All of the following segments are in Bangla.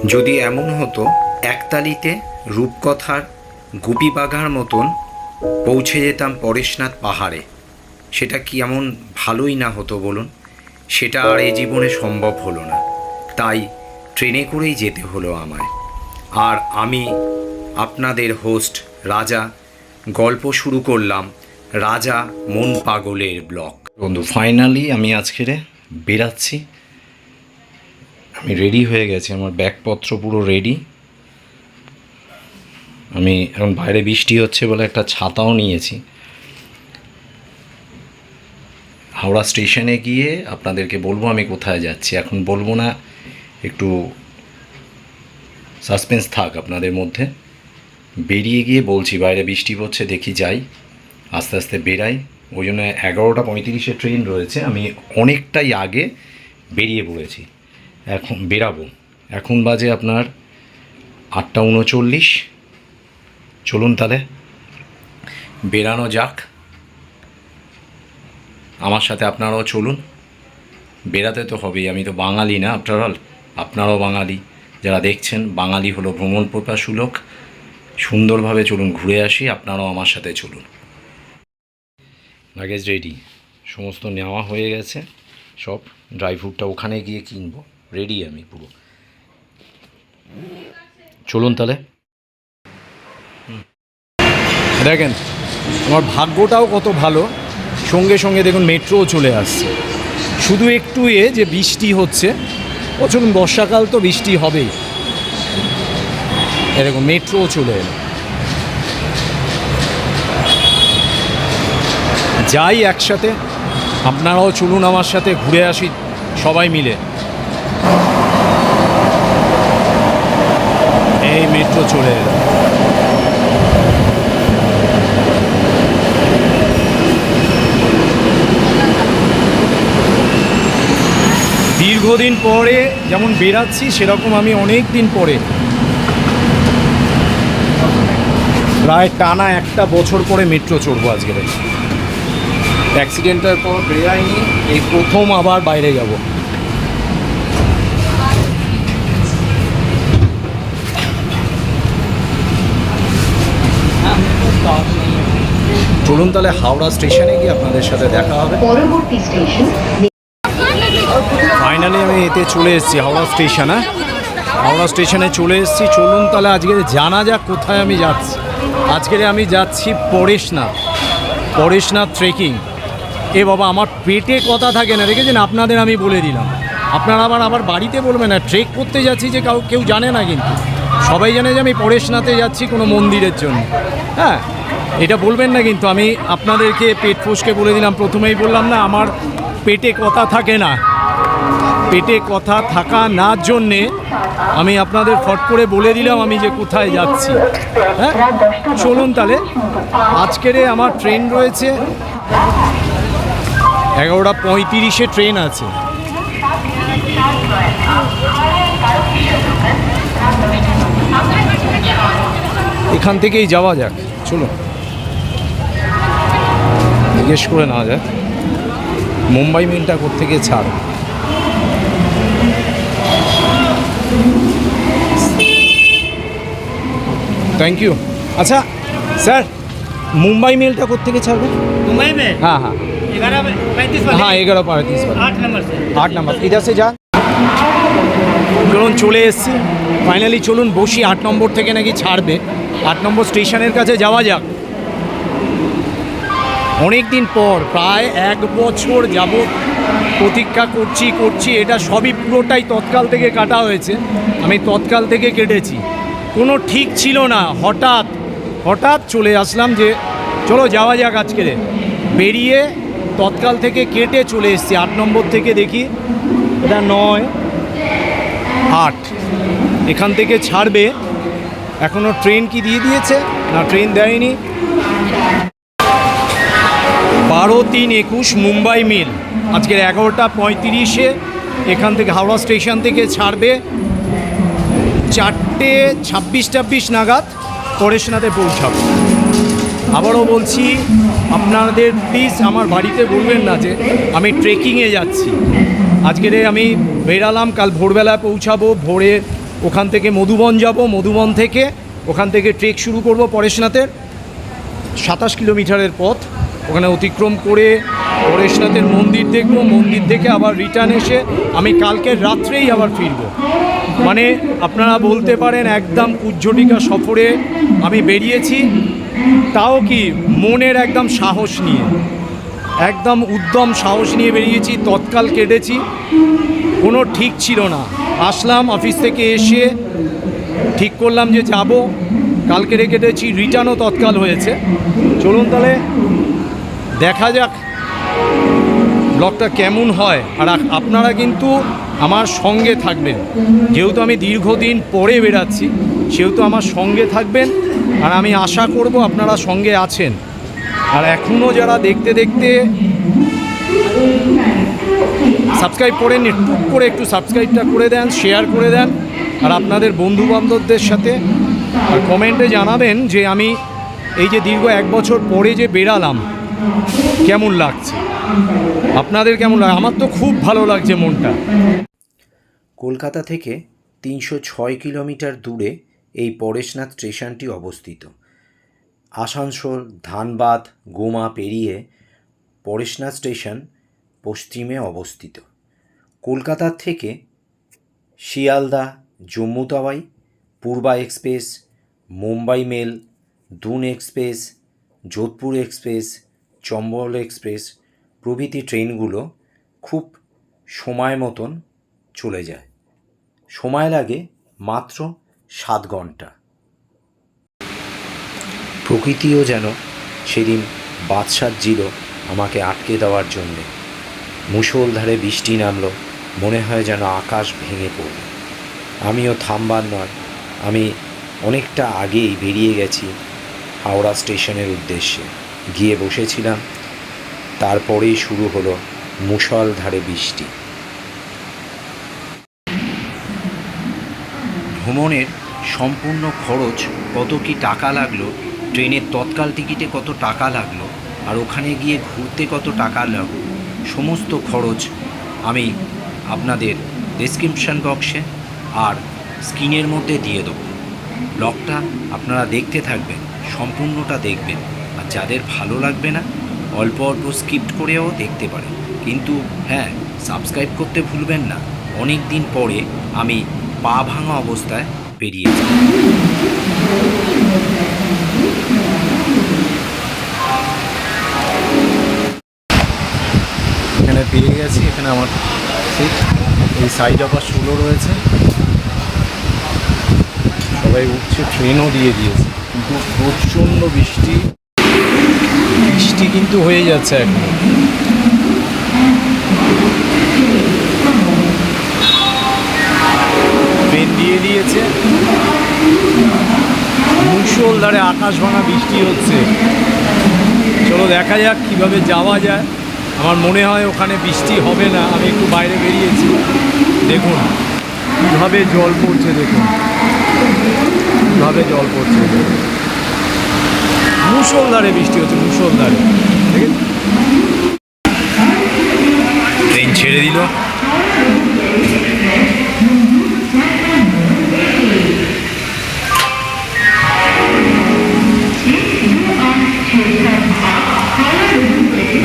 যদি এমন হতো একতালিতে রূপকথার গুপি বাঘার মতন পৌঁছে যেতাম পরেশনাথ পাহাড়ে, সেটা কি এমন ভালোই না হতো বলুন? সেটা আর এ জীবনে সম্ভব হলো না, তাই ট্রেনে করেই যেতে হলো আমায়। আর আমি আপনাদের হোস্ট রাজা গল্প শুরু করলাম রাজা মন পাগলের ব্লগ। বন্ধু, ফাইনালি আমি আজকে বেরাচ্ছি। আমি রেডি হয়ে গেছি, আমার ব্যাগপত্র পুরো রেডি। আমি এখন বাইরে বৃষ্টি হচ্ছে বলে একটা ছাতাও নিয়েছি। হাওড়া স্টেশনে গিয়ে আপনাদেরকে বলবো আমি কোথায় যাচ্ছি। এখন বলবো না, একটু সাসপেন্স থাক আপনাদের মধ্যে। বেরিয়ে গিয়ে বলছি, বাইরে বৃষ্টি পড়ছে, দেখি যাই, আস্তে আস্তে বেরাই। ওই জন্য 11:35 ট্রেন রয়েছে, আমি অনেকটাই আগে বেরিয়ে পড়েছি। এখন বেরাবো, এখন বাজে আপনার 8:39। চলুন তাহলে বেরানো যাক। আমার সাথে আপনারাও চলুন, বেরাতে তো হবেই। আমি তো বাঙালি না, আফটার অল আপনারাও বাঙালি। যারা দেখছেন, বাঙালি হলো ভ্রমণ প্রপিপাসু লোক। সুন্দরভাবে চলুন, ঘুরে আসি, আপনারাও আমার সাথে চলুন। লাগেজ রেডি, সমস্ত নেওয়া হয়ে গেছে সব। ড্রাই ফ্রুটটা ওখানে গিয়ে কিনবো, রেডি আমি পুরো। চলুন তাহলে। দেখেন আমার ভাগ্যটাও কত ভালো, সঙ্গে সঙ্গে দেখুন মেট্রোও চলে আসছে। শুধু একটু যে বৃষ্টি হচ্ছে, প্রচুর বর্ষাকাল তো বৃষ্টি হবেই। এরকম মেট্রোও চলে এলো। যাই একসাথে, আপনারাও চলুন আমার সাথে, ঘুরে আসি সবাই মিলে। এই মেট্রো চলে এলো। দীর্ঘদিন পরে যেমন বেরাচ্ছি, সেরকম আমি অনেক দিন পরে, প্রায় টানা 1 বছর পরে মেট্রো চড়বো আজকে। অ্যাক্সিডেন্টের পর বেরাইনি, এই প্রথম আবার বাইরে যাব। চলুন তাহলে হাওড়া স্টেশনে গিয়ে আপনাদের সাথে দেখা হবে। পরবর্তী স্টেশন ফাইনালি আমি এতে চলে এসেছি, হাওড়া স্টেশন। হাওড়া স্টেশনে চলে এসেছি। চলুন তাহলে আজকে জানা যাক কোথায় আমি যাচ্ছি। আজকে আমি যাচ্ছি পরেশনাথ ট্রেকিং। এ বাবা, আমার পেটে কথা থাকে না, দেখেছেন? আপনাদের আমি বলে দিলাম, আপনারা আবার বাড়িতে বলবেন না ট্রেক করতে যাচ্ছি, যে কেউ জানে না, কিন্তু সবাই জানে যে আমি পরেশনাথে যাচ্ছি কোনো মন্দিরের জন্য। হ্যাঁ, এটা বলবেন না, কিন্তু আমি আপনাদেরকে পেট ফসকে বলে দিলাম। প্রথমেই বললাম না, আমার পেটে কথা থাকে না। পেটে কথা থাকা না জন্যে আমি আপনাদের ফট করে বলে দিলাম আমি যে কোথায় যাচ্ছি। হ্যাঁ, চলুন তাহলে। আজকের আমার ট্রেন রয়েছে 11:35 ট্রেন আছে। এখান থেকেই যাওয়া যাক, চলুন। জিজ্ঞেস করে নেওয়া যাক মুম্বাই মেলটা কোত্থেকে ছাড়। Thank you. আচ্ছা স্যার, মুম্বাই মেলটা কোত্থেকে ছাড়বেন? मुंबई में हाँ हाँ 11:35 हाँ 11:35 8 नंबर से 8 নম্বর इधर से जा। চলুন, চলে এসেছি ফাইনালি। চলুন বসি, 8 নম্বর থেকে নাকি ছাড়বে। 8 নম্বর স্টেশনের কাছে যাওয়া যাক। অনেক দিন পর, প্রায় 1 বছর যাবৎ প্রতীক্ষা করছি। এটা সবই পুরোটাই তৎকাল থেকে কাটা হয়েছে। আমি তৎকাল থেকে কেটেছি, কোনো ঠিক ছিল না। হঠাৎ চলে আসলাম যে চলো যাওয়া যাক আজকে। বেরিয়ে তৎকাল থেকে কেটে চলে এসেছি 8 নম্বর থেকে। দেখি এটা 9 8 এখান থেকে ছাড়বে। এখনও ট্রেন কি দিয়ে দিয়েছে? না, ট্রেন দেয়নি। 12-3-21 মুম্বাই মেল আজকের 11:35 এখান থেকে হাওড়া স্টেশন থেকে ছাড়বে। 4:26 নাগাদ পরেশনাথে পৌঁছাবো। আবারও বলছি, আপনাদের প্লিজ আমার বাড়িতে বলবেন না যে আমি ট্রেকিংয়ে যাচ্ছি। আজকের আমি বেরালাম, কাল ভোরবেলায় পৌঁছাবো। ভোরে ওখান থেকে মধুবন যাব, মধুবন থেকে ওখান থেকে ট্রেক শুরু করব পরেশনাথের 27 কিলোমিটারের পথ। ওখানে অতিক্রম করে পরেশনাথের মন্দির দেখব, মন্দির দেখে আবার রিটার্ন এসে আমি কালকের রাত্রেই আবার ফিরব। মানে আপনারা বলতে পারেন একদম কুজ্ঝটিকা সফরে আমি বেরিয়েছি, তাও কি মনের একদম সাহস নিয়ে, একদম উদ্যম সাহস নিয়ে বেরিয়েছি। তৎকাল কেটেছি, কোনো ঠিক ছিল না। আসলাম অফিস থেকে এসে ঠিক করলাম যে যাব, কালকে কেটেছি, রিটার্নও তৎকাল হয়েছে। চলুন তাহলে দেখা যাক ব্লগটা কেমন হয়। আর আপনারা কিন্তু আমার সঙ্গে থাকবেন, যেহেতু আমি দীর্ঘদিন পরে বেরাচ্ছি সেহেতু আমার সঙ্গে থাকবেন। আর আমি আশা করব আপনারা সঙ্গে আছেন। আর এখনও যারা দেখতে দেখতে সাবস্ক্রাইব করেননি, টুক করে একটু সাবস্ক্রাইবটা করে দেন, শেয়ার করে দেন আর আপনাদের বন্ধুবান্ধবদের সাথে। আর কমেন্টে জানাবেন যে আমি এই যে দীর্ঘ 1 বছর পরে যে বেরালাম কেমন লাগছে, আপনাদের কেমন লাগে। আমার তো খুব ভালো লাগছে মনটা। কলকাতা থেকে 306 কিলোমিটার দূরে এই পরেশনাথ স্টেশনটি অবস্থিত। আসানসোল, ধানবাদ, গোমা পেরিয়ে পরেশনাথ স্টেশন পশ্চিমে অবস্থিত। কলকাতার থেকে Sealdah, Jammu Tawi, Purva express, Mumbai mail, Doon express, Jodhpur express, Chambal express প্রভৃতি ট্রেনগুলো খুব সময় মতন চলে যায়। সময় লাগে মাত্র 7 ঘন্টা। প্রকৃতিও যেন সেদিন বাদ সাজছিল আমাকে আটকে দেওয়ার জন্যে। মুষলধারে বৃষ্টি নামলো, মনে হয় যেন আকাশ ভেঙে পড়বে। আমিও থামবার নয়, আমি অনেকটা আগেই বেরিয়ে গেছি হাওড়া স্টেশনের উদ্দেশ্যে। গিয়ে বসেছিলাম, তারপরেই শুরু হলো মুষলধারে বৃষ্টি। ভ্রমণের সম্পূর্ণ খরচ কত কি টাকা লাগলো, ট্রেনের তৎকাল টিকিটে কত টাকা লাগলো, আর ওখানে গিয়ে ঘুরতে কত টাকা লাগলো, সমস্ত খরচ আমি আপনাদের ডেসক্রিপশন বক্সে আর স্ক্রিনের মধ্যে দিয়ে দেবো। ব্লগটা আপনারা দেখতে থাকবেন, সম্পূর্ণটা দেখবেন। আর যাদের ভালো লাগবে না অল্প অল্প স্কিপ করেও দেখতে পারেন, কিন্তু হ্যাঁ, সাবস্ক্রাইব করতে ভুলবেন না। অনেক দিন পরে আমি পা ভাঙা অবস্থায় বেরিয়েছি। এখানে পেয়ে গেছি, এখানে আমার সিট, এই সাইড আবার 16 রয়েছে, সবাই উঠছে, ট্রেনও দিয়ে দিয়েছে। কিন্তু প্রচণ্ড বৃষ্টি কিন্তু হয়ে যাচ্ছে এখন। ট্রেন দিয়ে দিয়েছে, মুষলধারে আকাশ ভাঙা বৃষ্টি হচ্ছে। চলো দেখা যাক কীভাবে যাওয়া যায়। আমার মনে হয় ওখানে বৃষ্টি হবে না। আমি একটু বাইরে বেরিয়েছি, দেখুন কীভাবে জল পড়ছে, দেখুন কীভাবে জল পড়ছে। মুষলধারে বৃষ্টি হচ্ছে, মুষলধারে। দেখেন ট্রেন ছেড়ে দিল।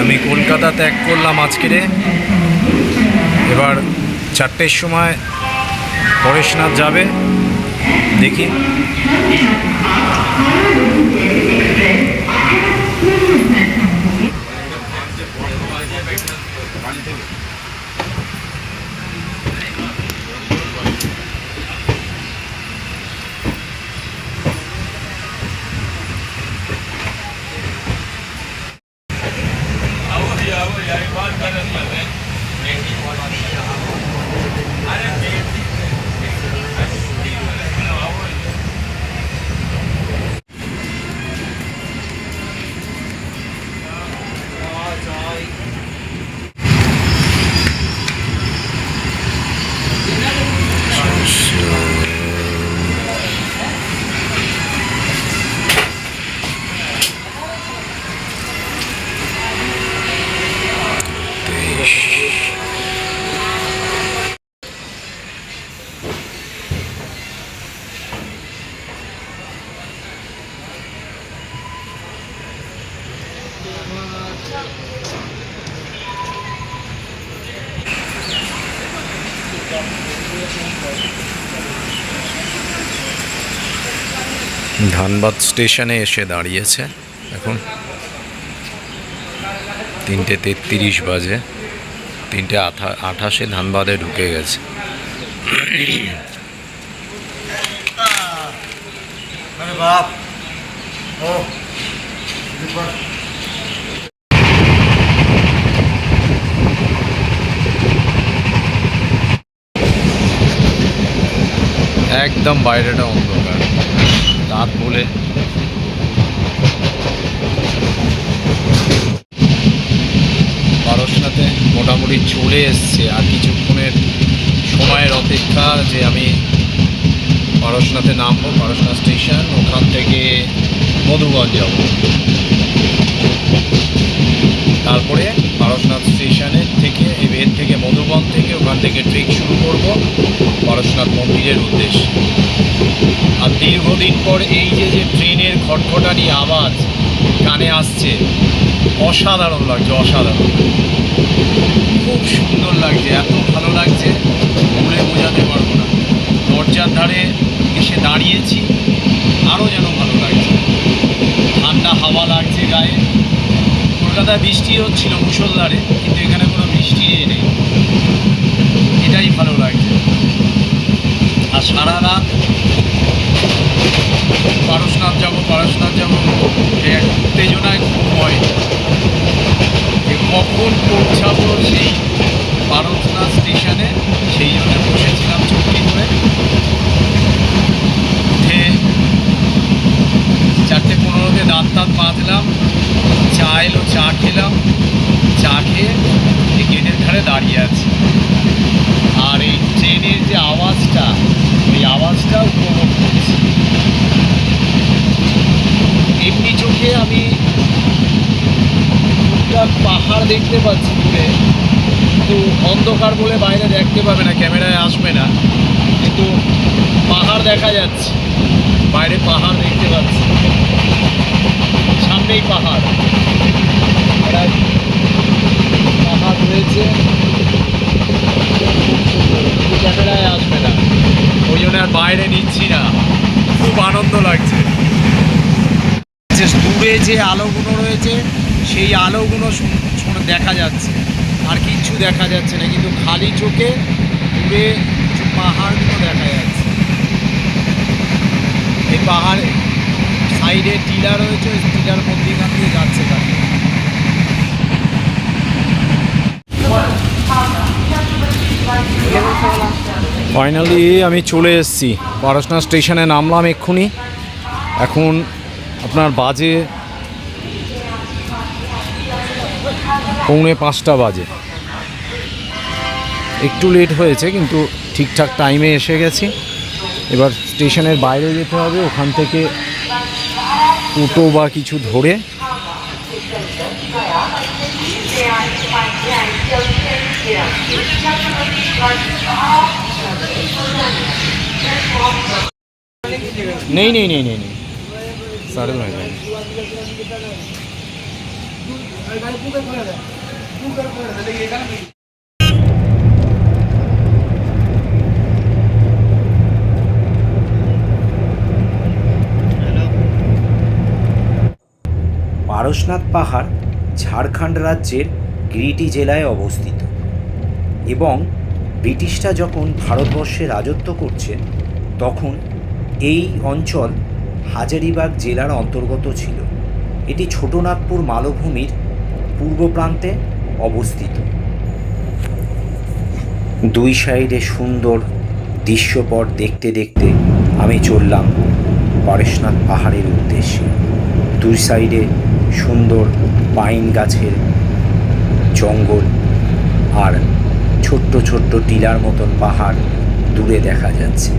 আমি কলকাতা ত্যাগ করলাম আজকেরে। এবার 4টের সময় পরেশনাথ যাবে, দেখি। ধানবাদ স্টেশনে এসে দাঁড়িয়েছে এখন 3:33 বাজে। 3:28 ধানবাদে ঢুকে গেছে। একদম বাইরেটা অন্ধকার, রাত বলে পারশনাথে মোটামুটি চলে এসছে। আর কিছুক্ষণের সময়ের অপেক্ষা যে আমি পারশনাথে নামবো, পারশনাথ স্টেশন, ওখান থেকে মধুবন যাব, তারপরে পারশনাথ স্টেশনের থেকে এর থেকে মধুবন থেকে ওখান থেকে ট্রেক শুরু করব পারশনাথ মন্দিরের উদ্দেশ্যে। আর দীর্ঘদিন পর এই যে ট্রেনের খটখটানি আওয়াজ কানে আসছে, অসাধারণ লাগছে, অসাধারণ, খুব সুন্দর লাগছে, এত ভালো লাগছে বলে বোঝাতে পারবো না। দরজার ধারে এসে দাঁড়িয়েছি, আরও যেন ভালো লাগছে, ঠান্ডা হাওয়া লাগছে গায়ে। কলকাতায় বৃষ্টি হচ্ছিল মুষলধারে, কিন্তু এখানে কোনো বৃষ্টি নেই, এটাই ভালো লাগছে। আর সারা রাত পারশনাথ যাবো এক উত্তেজনায় ঘুম হয় যে কখন পৌঁছাবো সেই পারশনাথ স্টেশনে। সেই জন্য বসেছিলাম চুক্তি করে, উঠে 4:15 দাঁত মাজলাম, চা এলো, চা খেলাম, চা খেয়ে এই গেটের ধারে দাঁড়িয়ে আছি। আর এই ট্রেনের যে আওয়াজটা, এই আওয়াজটা উপভোগ করছি। এমনি চোখে আমি একটা পাহাড় দেখতে পাচ্ছি দূরে, কিন্তু অন্ধকার বলে বাইরে দেখতে পাবে না, ক্যামেরায় আসবে না, কিন্তু পাহাড় দেখা যাচ্ছে, বাইরে পাহাড় দেখতে পাচ্ছি, সামনেই পাহাড়, পাহাড় রয়েছে, ক্যামেরায় আসবে না, ওই জন্য আর বাইরে নিচ্ছি না। খুব আনন্দ লাগছে। দূরে যে আলোগুলো রয়েছে সেই আলোগুলো দেখা যাচ্ছে, আর কিচ্ছু দেখা যাচ্ছে না, কিন্তু খালি চোখে দূরে পাহাড়গুলো দেখা যাচ্ছে। এই পাহাড়ে সাইডে টিলা রয়েছে, ওই টিলার মধ্যেখান দিয়ে যাচ্ছে গাড়ি। ফাইনালি আমি চলে এসেছি, পারশনাথ স্টেশনে নামলাম এক্ষুনি। এখন আপনার বাজে 4:45 বাজে, একটু লেট হয়েছে কিন্তু ঠিকঠাক টাইমে এসে গেছি। এবার স্টেশনের বাইরে যেতে হবে, ওখান থেকে টোটো বা কিছু ধরে नहीं नहीं नहीं नहीं नहीं 2:30 हो जाएंगे। পারশনাথ পাহাড় ঝাড়খণ্ড রাজ্যের গিরিটি জেলায় অবস্থিত এবং ব্রিটিশরা যখন ভারতবর্ষে রাজত্ব করছেন তখন এই অঞ্চল হাজারিবাগ জেলার অন্তর্গত ছিল। এটি ছোটনাগপুর মালভূমির পূর্ব প্রান্তে অবস্থিত। দুই সাইডে সুন্দর দৃশ্যপট দেখতে দেখতে আমি চললাম পারশনাথ পাহাড়ের উদ্দেশ্যে। দুই সাইডে সুন্দর পাইন গাছের জঙ্গল আর ছোট্ট ছোট্ট টিলার মতন পাহাড় দূরে দেখা যাচ্ছে।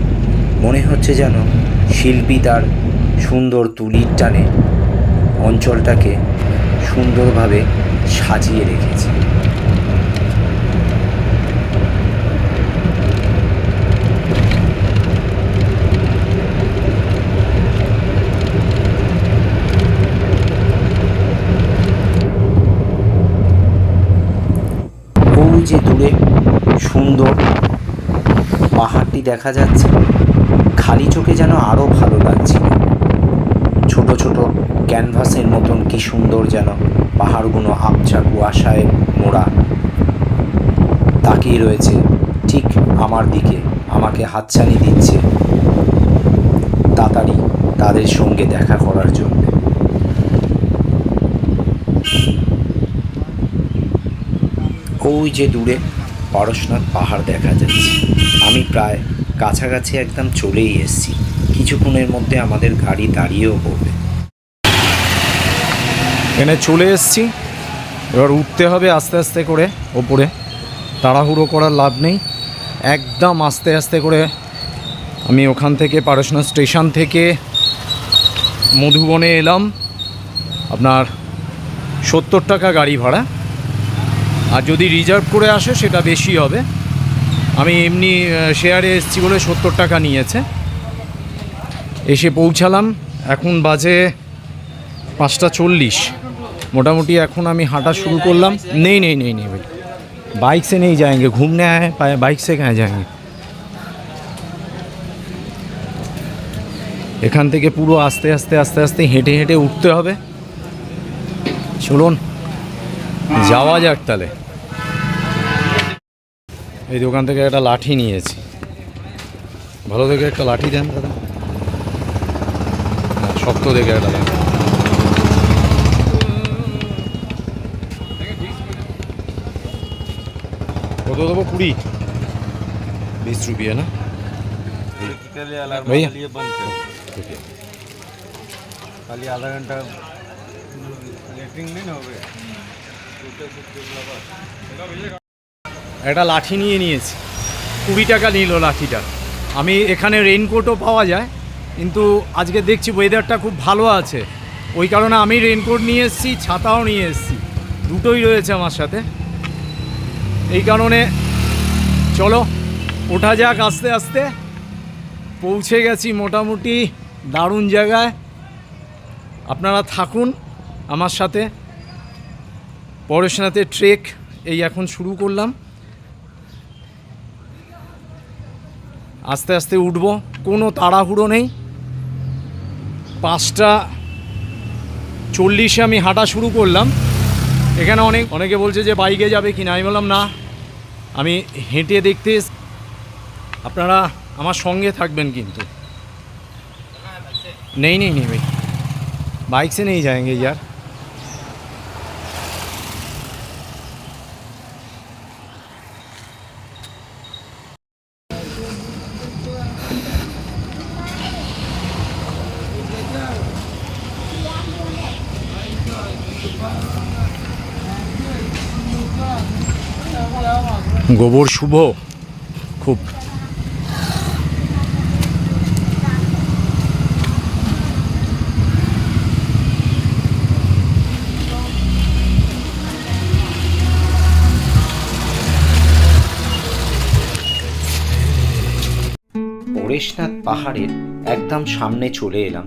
মনে হচ্ছে যেন শিল্পী তার সুন্দর তুলির টানে অঞ্চলটাকে সুন্দরভাবে সাজিয়ে রেখেছে। ওই যে দূরে সুন্দর পাহাড়টি দেখা যাচ্ছে, খালি চোখে যেন আরও ভালো লাগছিল। ছোট ছোট ক্যানভাসের মতন কি সুন্দর যেন পাহাড়গুলো আবছা কুয়াশায় মোড়া তাকিয়ে রয়েছে ঠিক আমার দিকে, আমাকে হাতছানি দিচ্ছে তাড়াতাড়ি তাদের সঙ্গে দেখা করার জন্য। ওই যে দূরে পরশনাথ পাহাড় দেখা যাচ্ছে। আমি প্রায় কাছাকাছি একদম চলেই এসেছি, কিছুক্ষণের মধ্যে আমাদের গাড়ি দাঁড়িয়েও পড়বে। এখানে চলে এসেছি, এবার উঠতে হবে আস্তে আস্তে করে ওপরে, তাড়াহুড়ো করার লাভ নেই, একদম আস্তে আস্তে করে। আমি ওখান থেকে পরশনাথ স্টেশন থেকে মধুবনে এলাম, আপনার 70 টাকা গাড়ি ভাড়া, আর যদি রিজার্ভ করে আসে সেটা বেশি হবে। আমি এমনি শেয়ারে এসেছি বলে 70 টাকা নিয়েছে। এসে পৌঁছালাম, এখন বাজে 5:40। মোটামুটি এখন আমি হাঁটা শুরু করলাম। नहीं नहीं नहीं नहीं भाई, बाइक से नहीं जाएंगे, घूमने आए हैं, बाइक से कहाँ जाएंगे। এখান থেকে পুরো আস্তে আস্তে আস্তে আস্তে হেঁটে হেঁটে উঠতে হবে। চলুন যাওয়া যাক তাহলে। এই দোকান থেকে একটা লাঠি নিয়েছি, ভালো দেখে একটা লাঠি দেন দাদা, শক্ত দেখে একটা লাঠি। কত দেবো? 20 रुपये ना भैया? खाली आधा घंटा लेटरिंग नहीं ना हो गया। একটা লাঠি নিয়েছি, 20 টাকা নিল লাঠিটা। আমি এখানে রেইনকোটও পাওয়া যায়, কিন্তু আজকে দেখছি ওয়েদারটা খুব ভালো আছে, ওই কারণে আমি রেইনকোট নিয়ে এসেছি, ছাতাও নিয়ে এসেছি, দুটোই রয়েছে আমার সাথে। এই কারণে চলো ওঠা যাক আস্তে আস্তে। পৌঁছে গেছি মোটামুটি দারুণ জায়গায়। আপনারা থাকুন আমার সাথে। পরশনাথের ট্রেক এই এখন শুরু করলাম, আস্তে আস্তে উঠবো, কোনো তাড়াহুড়ো নেই। 5:40 আমি হাঁটা শুরু করলাম। এখানে অনেকে বলছে যে বাইকে যাবে কি না, আমি বললাম না, আমি হেঁটে দেখতে। আপনারা আমার সঙ্গে থাকবেন কিন্তু। नहीं नहीं नहीं भाई, बाइक से नहीं जाएंगे यार। গোবর শুভ খুব। পরেশনাথ পাহাড়ের একদম সামনে চলে এলাম,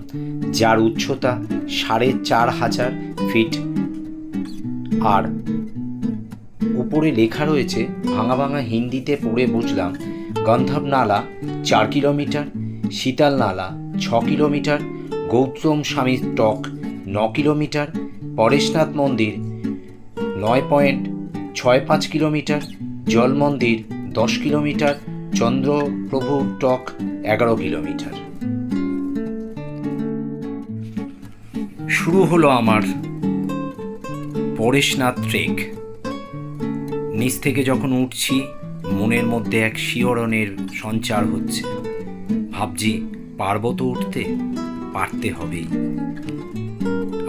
যার উচ্চতা 4500 ফিট, আর উপরে লেখা রয়েছে ভাঙা ভাঙা হিন্দিতে পড়ে বুঝলাম, গন্ধব নালা 4 কিলোমিটার, শীতল নালা 6 কিলোমিটার, গৌতম স্বামীর টক 9 কিলোমিটার, পরেশনাথ মন্দির 9.65 কিলোমিটার, জল মন্দির 10 কিলোমিটার, চন্দ্রপ্রভুর টক 11 কিলোমিটার। শুরু হলো আমার পরেশনাথ ট্রেক। নিচ থেকে যখন উঠছি মনের মধ্যে এক শিহরণের সঞ্চার হচ্ছে, ভাবছি পারবো তো উঠতে, পারতে হবেই।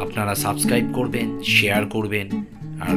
আপনারা সাবস্ক্রাইব করবেন, শেয়ার করবেন, আর